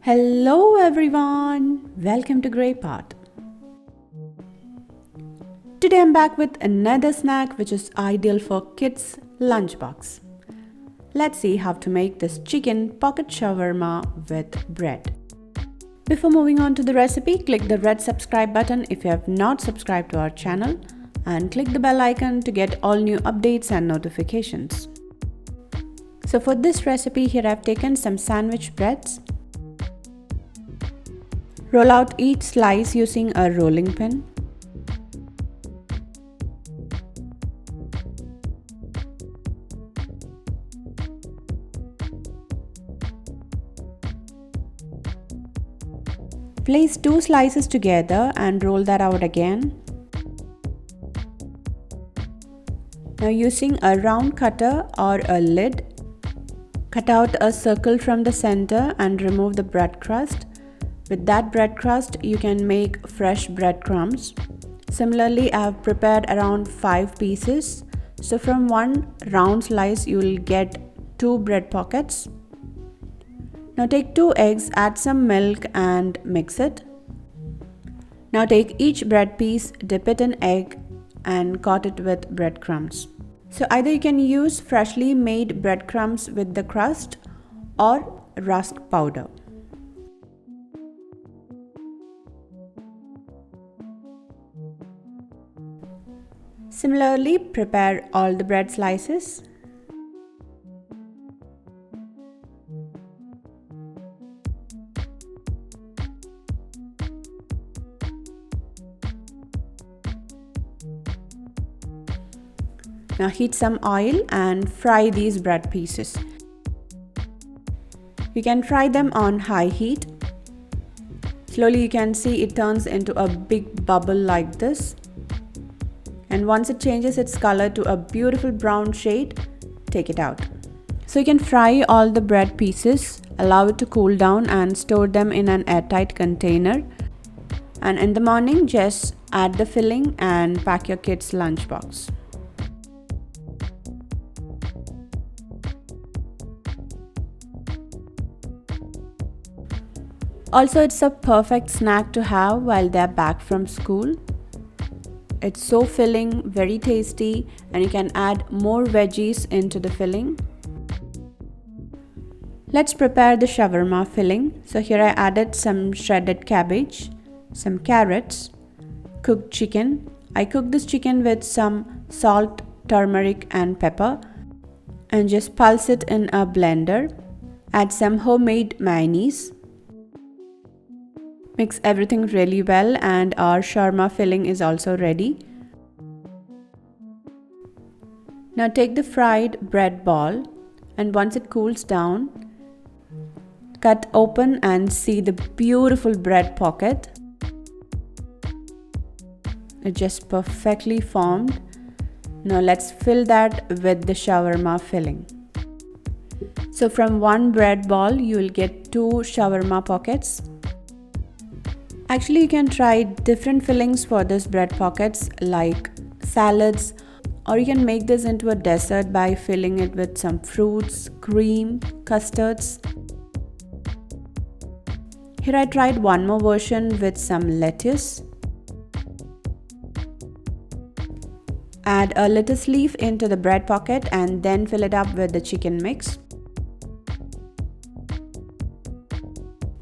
Hello everyone, welcome to Grey Pot. Today I'm back with another snack which is ideal for kids' lunchbox. Let's see how to make this chicken pocket shawarma with bread. Before moving on to the recipe, click the red subscribe button if you have not subscribed to our channel and click the bell icon to get all new updates and notifications. So for this recipe, here I've taken some sandwich breads. Roll out each slice using a rolling pin. Place 2 slices together and roll that out again. Now using a round cutter or a lid, cut out a circle from the center and remove the bread crust. With that bread crust, you can make fresh breadcrumbs. Similarly, I have prepared around 5 pieces. So from one round slice, you will get 2 bread pockets. Now take 2 eggs, add some milk and mix it. Now take each bread piece, dip it in egg and coat it with breadcrumbs. So either you can use freshly made breadcrumbs with the crust or rusk powder. Similarly, prepare all the bread slices. Now heat some oil and fry these bread pieces. You can fry them on high heat. Slowly you can see it turns into a big bubble like this. And once it changes its color to a beautiful brown shade, take it out. So you can fry all the bread pieces, allow it to cool down and store them in an airtight container. And in the morning, just add the filling and pack your kids' lunchbox. Also, it's a perfect snack to have while they're back from school. It's so filling, very tasty, and you can add more veggies into the filling. Let's prepare the shawarma filling. So here I added some shredded cabbage, some carrots, cooked chicken. I cooked this chicken with some salt, turmeric and pepper and just pulse it in a blender. Add some homemade mayonnaise. Mix everything really well and our shawarma filling is also ready. Now take the fried bread ball and once it cools down, cut open and see the beautiful bread pocket. It's just perfectly formed. Now let's fill that with the shawarma filling. So from one bread ball, you will get 2 shawarma pockets. Actually, you can try different fillings for this bread pockets like salads, or you can make this into a dessert by filling it with some fruits, cream, custards. Here I tried one more version with some lettuce. Add a lettuce leaf into the bread pocket and then fill it up with the chicken mix.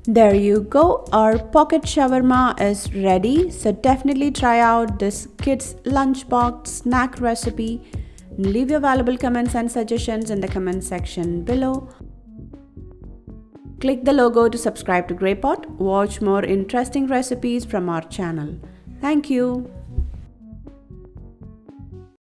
There you go, our pocket shawarma is ready. So definitely try out this kids lunchbox snack recipe. Leave your valuable comments and suggestions in the comment section below. Click the logo to subscribe to Grey Pot. Watch more interesting recipes from our channel. Thank you.